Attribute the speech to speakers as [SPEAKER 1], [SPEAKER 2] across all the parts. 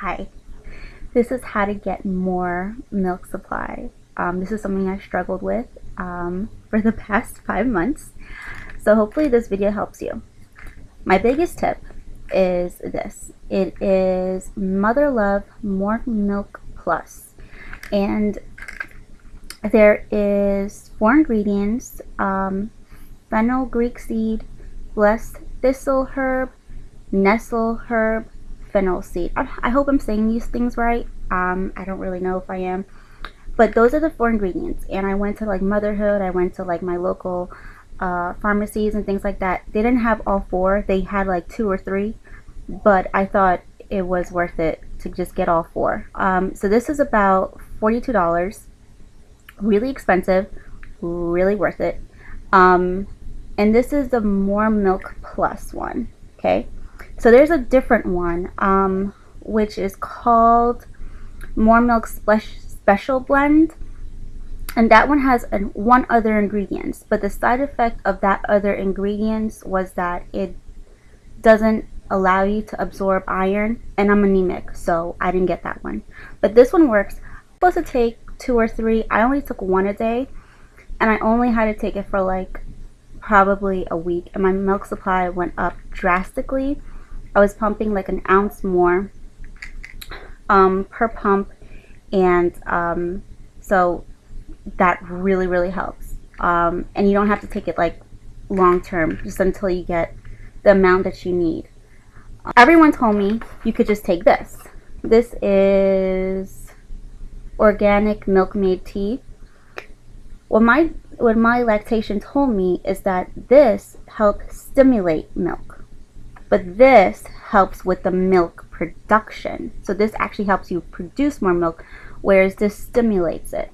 [SPEAKER 1] Hi, this is how to get more milk supply. This is something I struggled with for the past 5 months. So hopefully this video helps you. My biggest tip is this. It is Mother Love More Milk Plus. And there is 4 ingredients: fennel Greek seed, blessed thistle herb, nestle herb, fennel seed. I hope I'm saying these things right. I don't really know if I am, but those are the 4 ingredients. And I went to like Motherhood, I went to like my local pharmacies and things like that. They didn't have all 4, they had like 2 or 3, but I thought it was worth it to just get all 4. So this is about $42. Really expensive, really worth it. And this is the More Milk Plus one. Okay, so there's a different one which is called More Milk Special Blend, and that one has one other ingredients, but the side effect of that other ingredients was that it doesn't allow you to absorb iron, and I'm anemic, so I didn't get that one. But this one works. I'm supposed to take 2 or 3. I only took 1 a day, and I only had to take it for like probably a week, and my milk supply went up drastically. I was pumping like an ounce more per pump, and so that really helps. And you don't have to take it like long term, just until you get the amount that you need. Everyone told me you could just take this. This is organic milkmaid tea. What my lactation told me is that this helps stimulate milk, but this helps with the milk production. So this actually helps you produce more milk, whereas this stimulates it.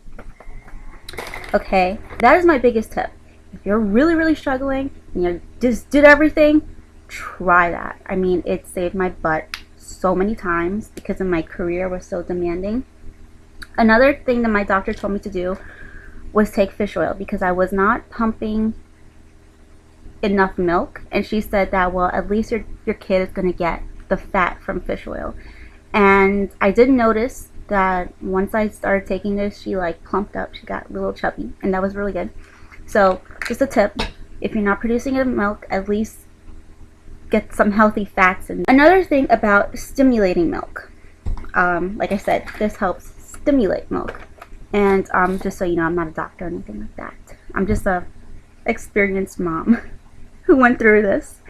[SPEAKER 1] Okay, that is my biggest tip. If you're really struggling and you just did everything, try that. I mean, it saved my butt so many times because of my career was so demanding. Another thing that my doctor told me to do was take fish oil, because I was not pumping enough milk, and she said that, well, at least your kid is going to get the fat from fish oil. And I did notice that once I started taking this, she like plumped up, she got a little chubby, and that was really good. So just a tip, if you're not producing enough milk, at least get some healthy fats in. Another thing about stimulating milk, like I said, this helps stimulate milk. And just so you know, I'm not a doctor or anything like that. I'm just a experienced mom who went through this.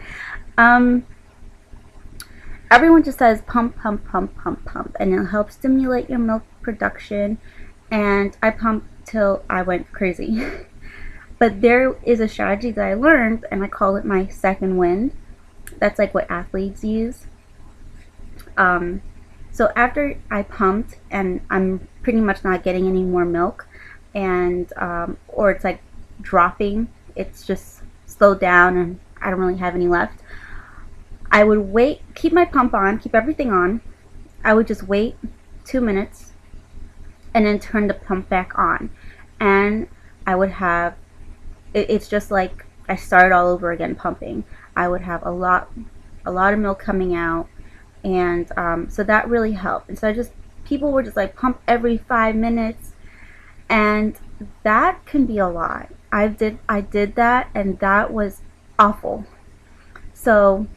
[SPEAKER 1] Everyone just says pump, and it'll help stimulate your milk production. And I pumped till I went crazy. But there is a strategy that I learned, and I call it my second wind. That's like what athletes use. So after I pumped and I'm pretty much not getting any more milk, and or it's like dropping, it's just slowed down and I don't really have any left, I would wait, keep my pump on, keep everything on. I would just wait 2 minutes and then turn the pump back on, and I would have it's just like I started all over again pumping. I would have a lot of milk coming out. And so that really helped. And so people were just like pump every 5 minutes, and that can be a lot. I did that, and that was awful. So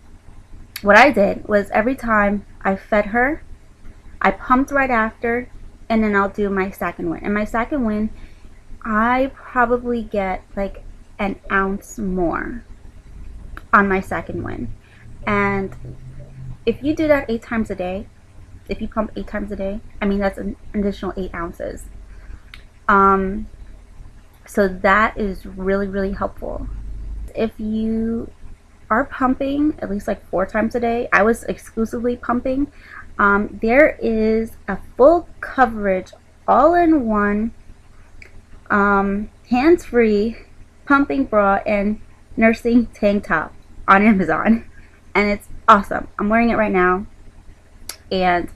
[SPEAKER 1] what I did was, every time I fed her, I pumped right after, and then I'll do my second win. And my second win, I probably get like an ounce more on my second win. And if you do that 8 times a day, if you pump 8 times a day, I mean, that's an additional 8 ounces. So that is really helpful. If you are pumping at least like 4 times a day, I was exclusively pumping. There is a full coverage, all-in-one, hands-free pumping bra and nursing tank top on Amazon, and it's awesome. I'm wearing it right now, and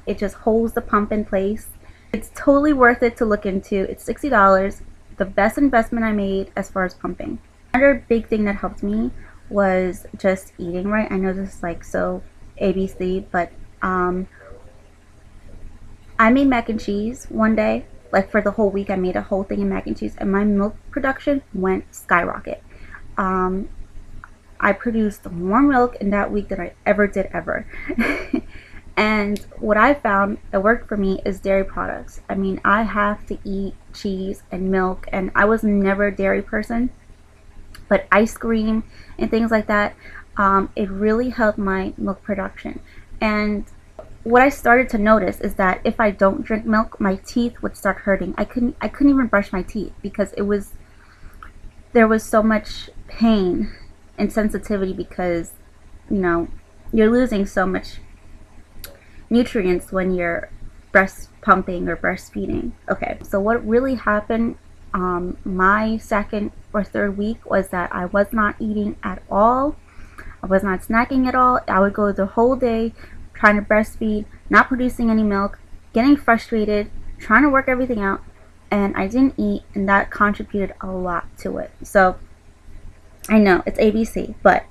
[SPEAKER 1] it just holds the pump in place. It's totally worth it to look into. It's $60. The best investment I made as far as pumping. Another big thing that helped me was just eating right. I know this is like so ABC, but I made mac and cheese one day, like for the whole week. I made a whole thing of mac and cheese, and my milk production went skyrocket. Um, I produced more milk in that week than I ever did ever. And what I found that worked for me is dairy products. I mean, I have to eat cheese and milk, and I was never a dairy person, but ice cream and things like that, it really helped my milk production. And what I started to notice is that if I don't drink milk, my teeth would start hurting. I couldn't even brush my teeth because there was so much pain and sensitivity because, you know, you're losing so much nutrients when you're breast pumping or breastfeeding. Okay, so what really happened my second or third week was that I was not eating at all. I was not snacking at all. I would go the whole day trying to breastfeed, not producing any milk, getting frustrated, trying to work everything out, and I didn't eat, and that contributed a lot to it. So I know it's ABC, but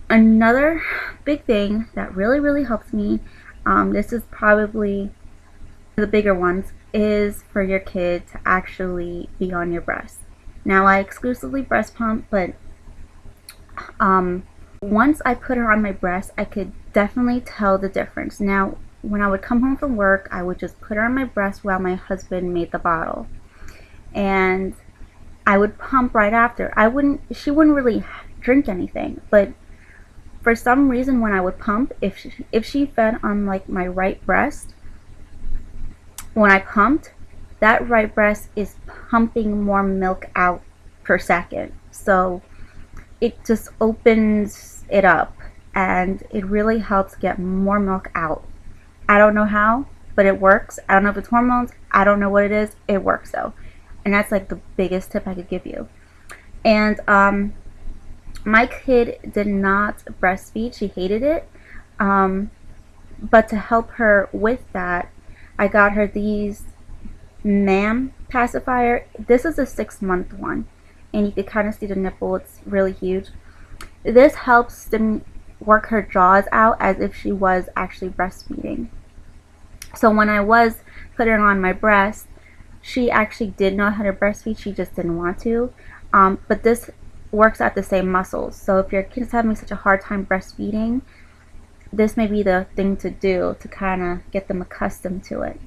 [SPEAKER 1] another big thing that really helps me, this is probably the bigger ones, is for your kid to actually be on your breast. Now I exclusively breast pump, but once I put her on my breast, I could definitely tell the difference. Now when I would come home from work, I would just put her on my breast while my husband made the bottle, and I would pump right after. She wouldn't really drink anything, but for some reason when I would pump, if she fed on like my right breast, when I pumped, that right breast is pumping more milk out per second. So it just opens it up and it really helps get more milk out. I don't know how, but it works. I don't know if it's hormones. I don't know what it is. It works though. And that's like the biggest tip I could give you. And my kid did not breastfeed. She hated it. But to help her with that, I got her these MAM pacifier. This is a 6-month one, and you can kind of see the nipple. It's really huge. This helps to work her jaws out as if she was actually breastfeeding. So when I was putting her on my breast, she actually did know how to breastfeed. She just didn't want to. But this works at the same muscles. So if your kid's having such a hard time breastfeeding, this may be the thing to do to kind of get them accustomed to it.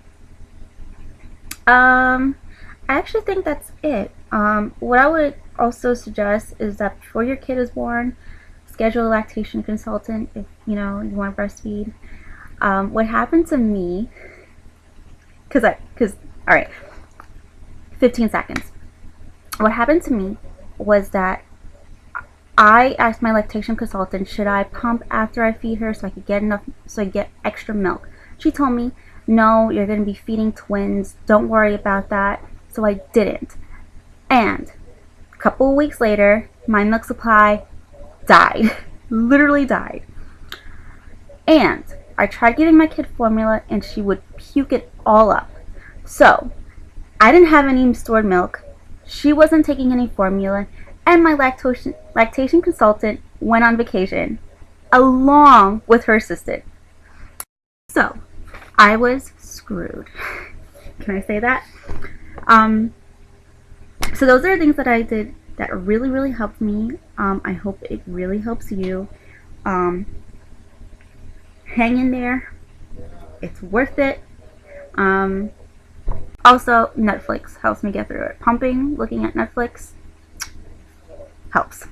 [SPEAKER 1] I actually think that's it. What I would also suggest is that before your kid is born, schedule a lactation consultant if you want to breastfeed. What happened to me, all right, 15 seconds. What happened to me was that I asked my lactation consultant, should I pump after I feed her so I get extra milk? She told me, no, you're going to be feeding twins. Don't worry about that. So I didn't. And a couple of weeks later, my milk supply died. Literally died. And I tried giving my kid formula and she would puke it all up. So I didn't have any stored milk. She wasn't taking any formula. And my lactation consultant went on vacation along with her assistant. So I was screwed. Can I say that? So those are things that I did that really helped me. I hope it really helps you. Hang in there. It's worth it. Also, Netflix helps me get through it. Pumping, looking at Netflix helps.